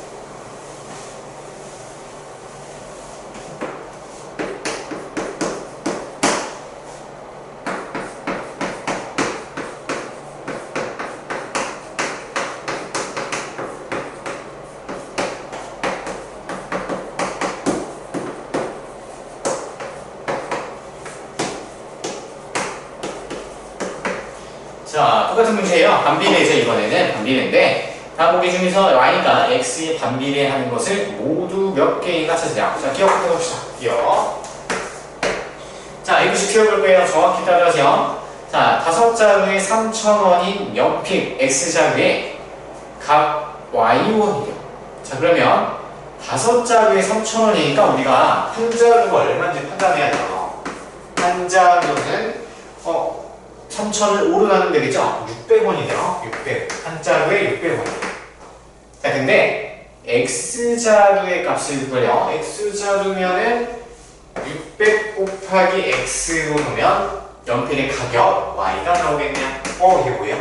자, 똑같은 문제예요. 반비례죠. 이번에는 반비례인데 다음 보기 중에서 y가 x에 반비례하는 것을 모두 몇 개인가 찾으자. 자, 기억 해봅시다. 기억. 자, 이것이 기억을 거예요. 정확히 따라하세요. 자, 5자루에 3,000원인 연필 x자루에 각 y원이요. 자, 그러면 5자루에 3,000원이니까 우리가 한 자루가 얼마인지 판단해야 돼요. 한 자루는 3,000을 5로 나누면 되겠죠? 600원이네요. 600. 한 자루에 600원. 자, 근데 X자루의 값을 구해요. X자루면은 600 곱하기 X로 놓으면 연필의 가격 Y가 나오겠네요. 이게 뭐예요?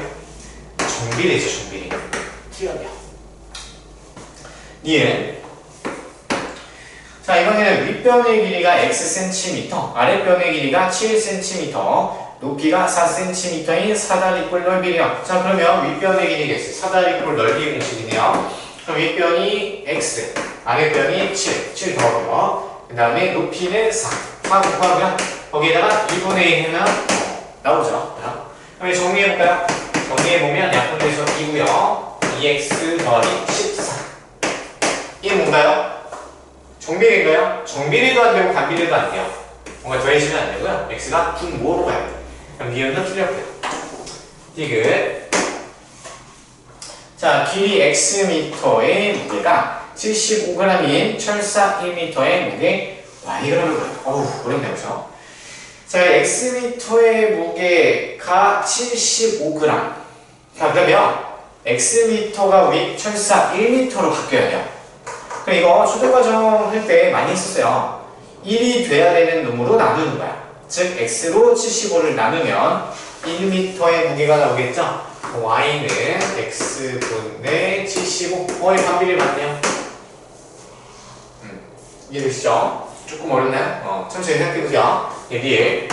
정비례죠, 정비례. 틀렸네요. 니은. 자, 이번에는 윗변의 길이가 Xcm, 아랫변의 길이가 7cm, 높이가 4cm인 사다리꼴 넓이래요. 자, 그러면 윗변의 길이겠어요. 사다리꼴 넓이 공식이네요. 그럼 윗변이 x, 아랫변이 7 더하고요. 그 다음에 높이는 4 곱하면 거기에다가 2분의 1 하면 나오죠. 그럼 정리해볼까요? 정리해보면 약분돼서 2고요. 2x 더하기 14. 이게 뭔가요? 정비례인가요? 정비례도 안 되고 반비례도 안 돼요. 뭔가 더해지면 안 되고요. x가 분모로 가야 돼요. 그럼 니은은 틀렸고요. 디귿. 자, 길이 xm의 무게가 75g인 철사 1m의 무게 yg을 거예요. 어렵네요. 그렇죠? 자, xm의 무게가 75g. 자, 그러면 xm가 우리 철사 1m로 바뀌어야 돼요. 그럼 이거 초등과정 할 때 많이 했었어요. 1이 돼야 되는 놈으로 나누는 거야. 즉 x로 75를 나누면 1m의 무게가 나오겠죠? y는 x분의 75. 이 반비례 맞네요. 이해되시죠? 조금 어렵나요? 천천히 생각해보세요. 리을.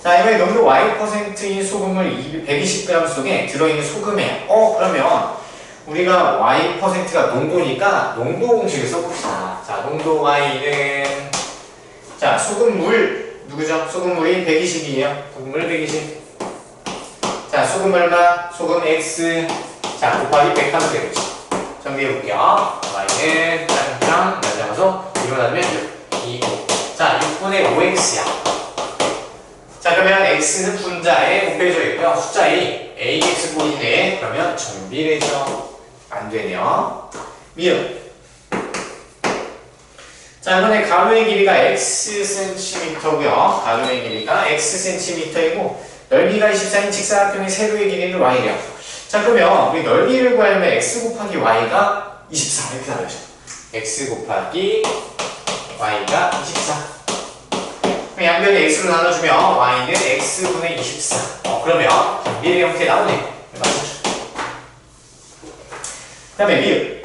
자, 이번에 농도 y%인 소금을 120g 속에 들어있는 소금이에요. 그러면 우리가 y%가 농도니까 농도 공식을 써봅시다. 자, 농도 y는 자, 소금물 누구죠? 소금물이 120이에요. 소금물 120. 자, 소금 얼마? 소금 x. 자, 곱하기 100 하면 되겠죠. 정리해볼게요. y는 짱짱 맞아서 일어나면 6, 2, 5. 자, 6분의 5x야. 자, 그러면 x는 분자에 곱해져 있고요. 숫자에 ax 보이네. 그러면 정비례죠. 안 되네요. 미음. 자, 이번에 가로의 길이가 xcm고요. 가로의 길이가 xcm이고 넓이가 24인 직사각형의 세로의 길이는 y래요. 자, 그러면 우리 넓이를 구하려면 x 곱하기 y가 24 이렇게 나오죠. x 곱하기 y가 24. 그럼 양변이 x로 나눠주면 y는 x분의 24. 그러면 미래 형태 나오네. 맞죠? 그 다음에 미음.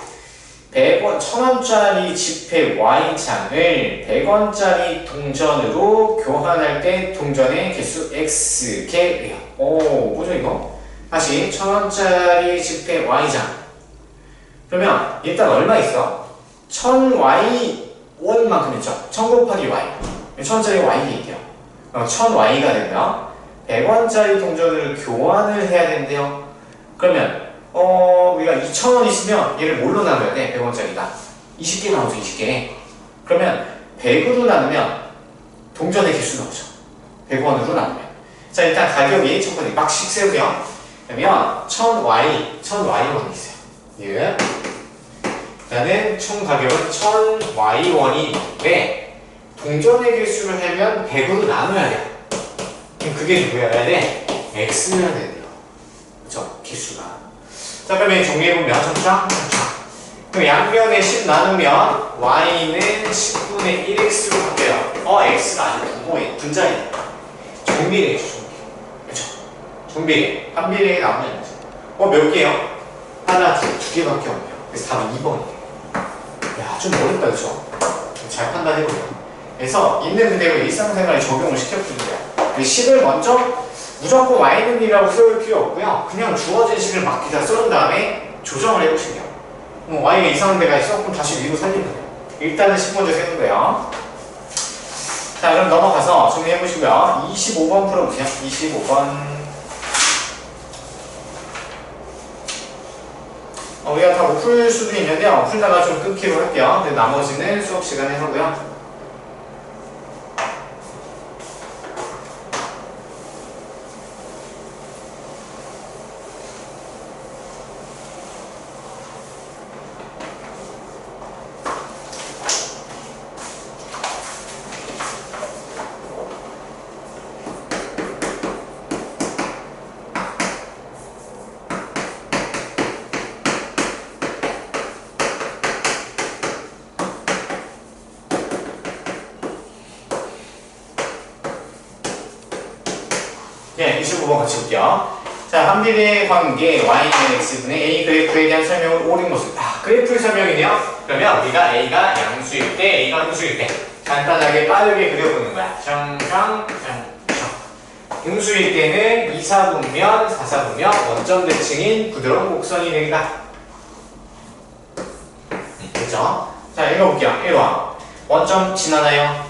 100원, 1000원짜리 지폐 Y장을 100원짜리 동전으로 교환할 때 동전의 개수 X 개래요. 뭐죠 이거? 다시 1000원짜리 지폐 Y장. 그러면 일단 얼마 있어? 1000Y원만큼 있죠? 1000 곱하기 Y. 1000원짜리 Y게요. 1000Y가 되면 100원짜리 동전을 교환을 해야 된대요. 그러면 우리가 2,000원 있으면 얘를 뭘로 나눠야 돼? 100원짜리가 20개 나오죠. 20개. 그러면 100으로 나누면 동전의 개수 나오죠. 100원으로 나누면. 자, 일단 가격이 첫 번째 막씩 세우고요. 그러면 1000Y원이 있어요. 예. 일단은 총 가격은 1000Y원인데 동전의 개수를 하면 100으로 나눠야 돼요. 그럼 그게 누구여야 돼? X여야 돼요. 그쵸? 개수가. 자, 그러면 정리해보면 청차? 그럼 양변에 10 나누면 Y는 10분의 1X로 바뀌어요. X가 아니고 분자예요. 정비례죠, 정비. 그쵸? 정비례. 한비례에 나오면 몇 개요? 하나, 두 개밖에 없네요. 그래서 답은 2번이에요. 야, 좀 어렵다, 그쵸? 잘 판단해보세요. 그래서 있는 그대로 일상생활에 적용을 시켜주세요. 10을 먼저 무조건 Y는 1이라고 세울 필요 없고요. 그냥 주어진 식을 막 기다 써준 다음에 조정을 해보시면 돼요. Y가 이상한 데가 있어? 그럼 다시 위로 살리면 돼요. 일단은 10 먼저 세는 거예요. 자, 그럼 넘어가서 정리해보시고요. 25번 풀어보세요. 25번. 우리가 다 못 풀 수도 있는데요. 풀다가 좀 끊기로 할게요. 근데 나머지는 수업 시간에 하고요. 네, 25번 같이 볼게요. 자, 한비례 관계 Y는 X분의 A 그래프에 대한 설명을 오린 모습. 그래프 설명이네요. 그러면 우리가 A가 양수일 때, A가 음수일 때 간단하게 빠르게 그려보는 거야. 음수일 때는 2, 4분면, 4, 4분면 원점 대칭인 부드러운 곡선이 된다. 그죠? 자, 읽어볼게요. 1번. 원점 지나나요?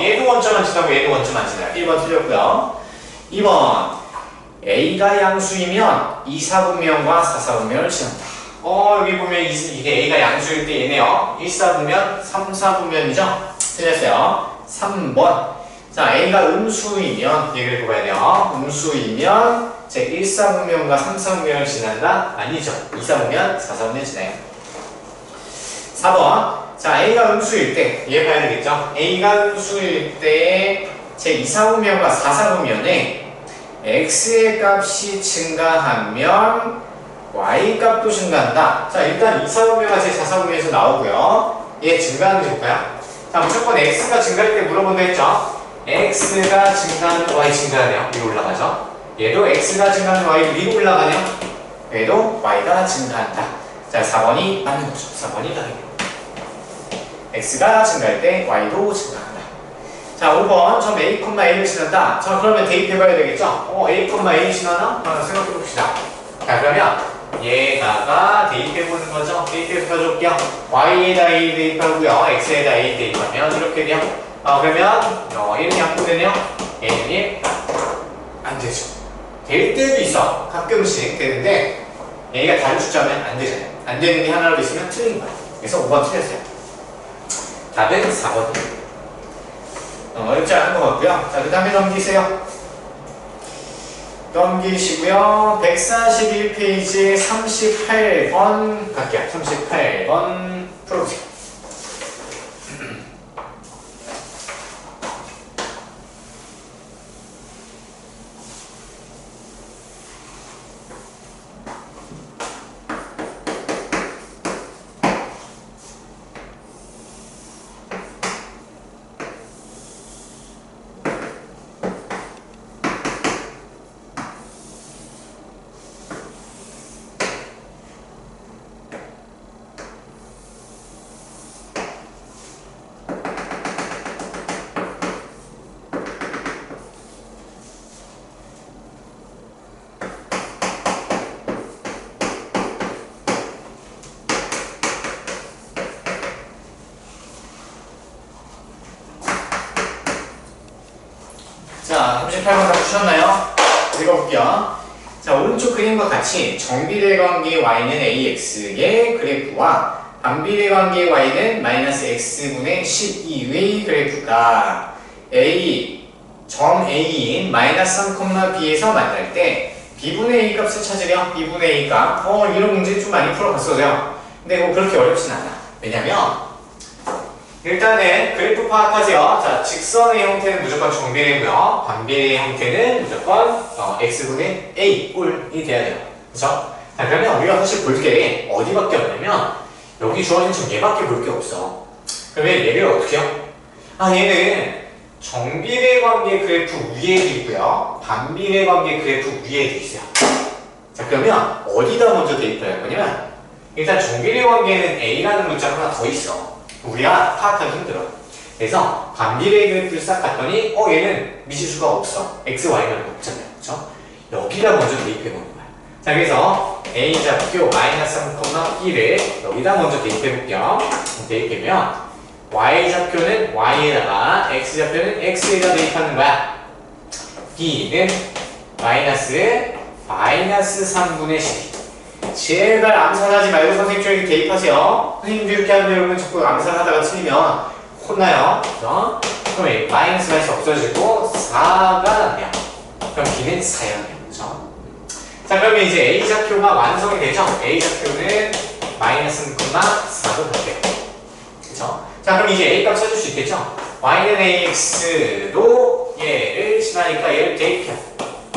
얘도 원점만 지나고 얘도 원점 안 지나요. 1번 틀렸고요. 2번. A가 양수이면 2, 4분면과 4, 4분면을 지난다. 여기 보면 이게 A가 양수일 때 얘네요. 1, 4분면, 3, 4분면이죠? 틀렸어요. 3번. 자, A가 음수이면 얘기를 해봐야 돼요. 음수이면 제 1, 4분면과 3, 4분면을 지난다? 아니죠. 2, 4분면, 4, 4분면 지나요. 4번. 자, A가 음수일 때 얘 봐야 되겠죠? A가 음수일 때 제 2, 4분면과 4, 4분면에 X의 값이 증가하면 Y 값도 증가한다. 자, 일단 2, 4분면과 제 4, 4분면에서 나오고요. 얘 증가하는지 볼까요? 자, 무조건 X가 증가할 때 물어본다 했죠? X가 증가하면 Y 증가하네요. 위로 올라가죠? 얘도 X가 증가하면 Y 위로 올라가네요. 얘도 Y가 증가한다. 자, 4번이 맞는 거죠. 4번이 답이에요. X가 증가할 때 Y도 증가한다. 자, 5번. 점 A, A를 지난다. 자, 그러면 대입해봐야 되겠죠? A, A를 지나나? 생각해봅시다. 자, 그러면 얘다가 대입해보는 거죠? 대입해서 가져올게요. Y에다 A 대입하고요. X에다 A 대입하면 이렇게 돼요. 그러면 얘는 양보되네요. 얘는 1. 안 되죠. 될 때도 있어. 가끔씩 되는데 얘가 다른 숫자면 안 되잖아요. 안 되는 게 하나라도 있으면 틀린 거예요. 그래서 5번 틀렸어요. 답은 4번. 어렵지 않은 것 같고요. 자, 그 다음에 넘기세요. 넘기시고요. 141페이지에 38번 갈게요. 38번 풀어보세요. 자, 38번 다 푸셨나요? 읽어볼게요. 자, 오른쪽 그림과 같이 정비례 관계 y는 ax의 그래프와 반비례 관계 y는 마이너스 x분의 12의 그래프가 a 점 A인 마이너스 3,B에서 만날 때 B분의 A 값을 찾으렴. B분의 A 값. 이런 문제 좀 많이 풀어봤어요. 근데 뭐 그렇게 어렵진 않아. 왜냐면 일단은 그래프 파악하세요. 자, 직선의 형태는 무조건 정비례고요. 반비례의 형태는 무조건 x분의 a 꼴이 돼야 돼요. 그쵸? 자, 그러면 우리가 사실 볼 게 어디밖에 없냐면 여기 주어진 점 얘밖에 볼 게 없어. 그러면 얘를 어떻게 해요? 얘는 정비례 관계 그래프 위에도 있고요. 반비례 관계 그래프 위에도 있어요. 자, 그러면 어디다 먼저 대입할 거냐면 일단 정비례 관계에는 a라는 문자가 하나 더 있어. 우리가 파악하기 힘들어. 그래서 반비례 그래프를 싹 갔더니 얘는 미지수가 없어. x, y가 없잖아요. 그쵸? 여기다 먼저 대입해보는 거야. 자, 그래서 a좌표 마이너스 3,B를 여기다 먼저 대입해볼게요. 대입하면 y좌표는 y에다가 x좌표는 x에다 대입하는 거야. b는 마이너스 3분의 12. 제발 암산하지 말고 선생님께 대입하세요. 선생님도 이렇게 하면 여러분 자꾸 암산하다가 틀리면 혼나요. 그럼 마이너스 없어지고 4가 남네요. 그럼 b는 4였네요. 그렇죠? 자, 그러면 이제 a좌표가 완성이 되죠? a좌표는 마이너스 4도 될게요. 그렇죠? 자, 그럼 이제 a 값 찾을 수 있겠죠? y는 ax도 얘를 심하니까 얘를 대입해요.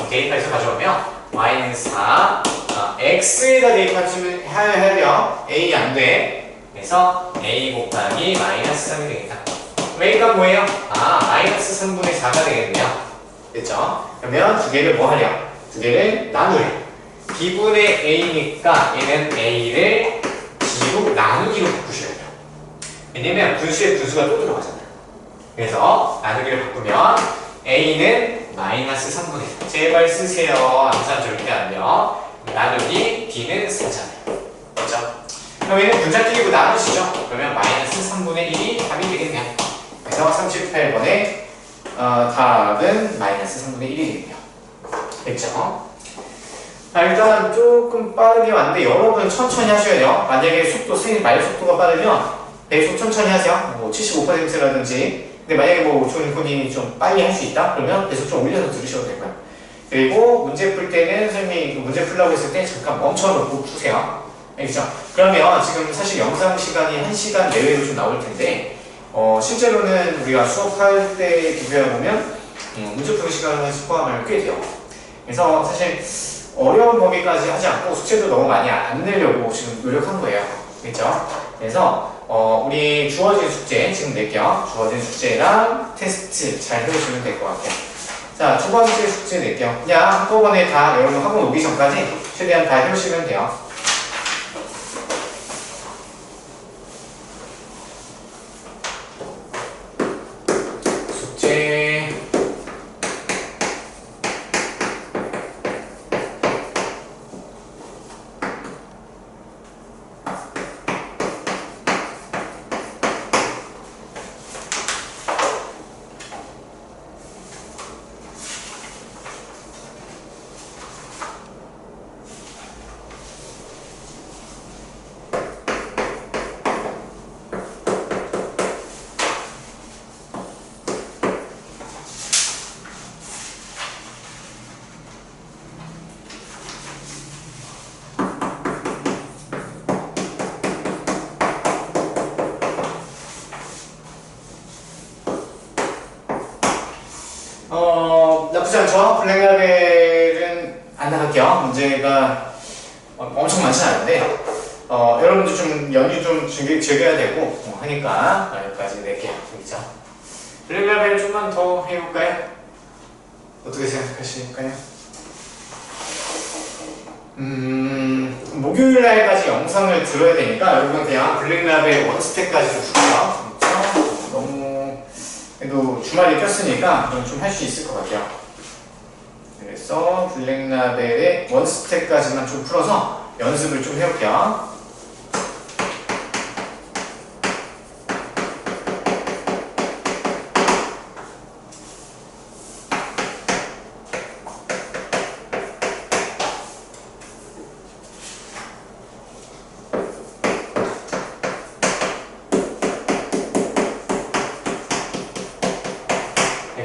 대입해서 가져오면 y는 4 x에다 대입하시면 해야 돼요. a 안 돼. 그래서 a 곱하기 마이너스 3이 되겠다. a가 뭐예요? 마이너스 3분의 4가 되겠네요. 됐죠? 그러면 두 개를 뭐 하려? 두 개를 나누려. b분의 a니까 얘는 a를 b로 나누기로 바꾸셔야 돼요. 왜냐면 분수에 분수가 또 들어가잖아요. 그래서 나누기를 바꾸면 a는 마이너스 3분의 4. 제발 쓰세요. 암산 절대 안 돼요. 나누기 b는 4잖아요. 그렇죠? 그럼 얘는 분자끼리고 나누시죠? 그러면 마이너스 3분의 1이 답이 되겠네요. 그래서 38번의 답은 마이너스 3분의 1이 되겠네요. 됐죠? 자, 일단 조금 빠르게 왔는데 여러분 천천히 하셔야 돼요. 만약에 속도, 선생님 말 속도가 빠르면 배속 천천히 하세요. 뭐 75%라든지. 근데 만약에 뭐 본인이 좀 빨리 할 수 있다? 그러면 배속 좀 올려서 들으셔도 되고요. 그리고 문제 풀 때는 선생님이 문제 풀라고 했을 때 잠깐 멈춰놓고 푸세요. 알겠죠? 그러면 지금 사실 영상 시간이 1시간 내외로 좀 나올 텐데 실제로는 우리가 수업할 때 비교해보면 문제 푸는 시간을 포함하면 꽤 돼요. 그래서 사실 어려운 범위까지 하지 않고 숙제도 너무 많이 안 내려고 지금 노력한 거예요. 그렇죠? 그래서 우리 주어진 숙제 지금 낼게요. 주어진 숙제랑 테스트 잘 해주시면 될 것 같아요. 자, 두 번째 숙제 낼게요. 그냥 한꺼번에 다 여러분 학원 오기 전까지 최대한 다 해오시면 돼요. 숙제 나쁘지 않죠? 블랙라벨은 안 나갈게요. 문제가 엄청 많지 않은데 여러분도 좀 연휴 좀 즐겨야 되고 하니까 여기까지 낼게요. 그렇죠? 블랙라벨 좀만 더 해볼까요? 어떻게 생각하실까요? 목요일 날까지 영상을 들어야 되니까 여러분 그냥 블랙라벨 원스텝까지 좀 줄게요. 그렇죠? 너무 그래도 주말이 꼈으니까 좀 할 수 있을 것 같아요. 그래서 블랙라벨의 원스텝까지만 좀 풀어서 연습을 좀 해볼게요.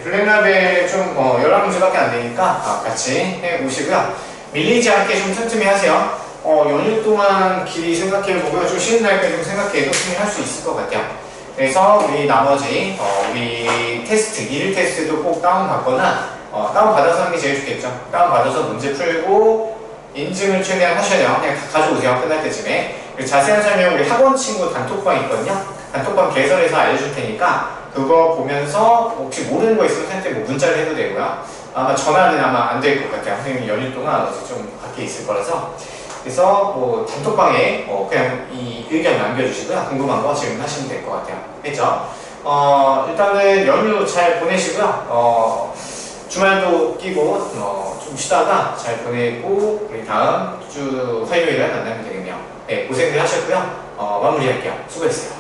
블랙라벨 좀 문제밖에 안 되니까 같이 해보시고요. 밀리지 않게 좀 틈틈이 하세요. 연휴 동안 길이 생각해보고요. 좀 쉬는 날까지 좀 생각해도 충분히 할 수 있을 것 같아요. 그래서 우리 나머지 우리 테스트, 일일 테스트도 꼭 다운받거나 다운받아서 하는 게 제일 좋겠죠. 다운받아서 문제 풀고 인증을 최대한 하셔야 돼요. 그냥 다 가져오세요. 끝날 때쯤에. 그리고 자세한 설명 우리 학원 친구 단톡방 있거든요. 단톡방 개설해서 알려줄 테니까 그거 보면서 혹시 모르는 거 있으면 선생님한테 뭐 문자를 해도 되고요. 아마 전화는 아마 안 될 것 같아요. 선생님이 연휴 동안 좀 밖에 있을 거라서. 그래서 뭐 단톡방에 그냥 이 의견 남겨주시고요. 궁금한 거 질문하시면 될 것 같아요. 됐죠? 일단은 연휴 잘 보내시고요. 주말도 끼고 좀 쉬다가 잘 보내고 우리 다음 주 화요일에 만나면 되겠네요. 네, 고생들 하셨고요. 마무리할게요. 수고했어요.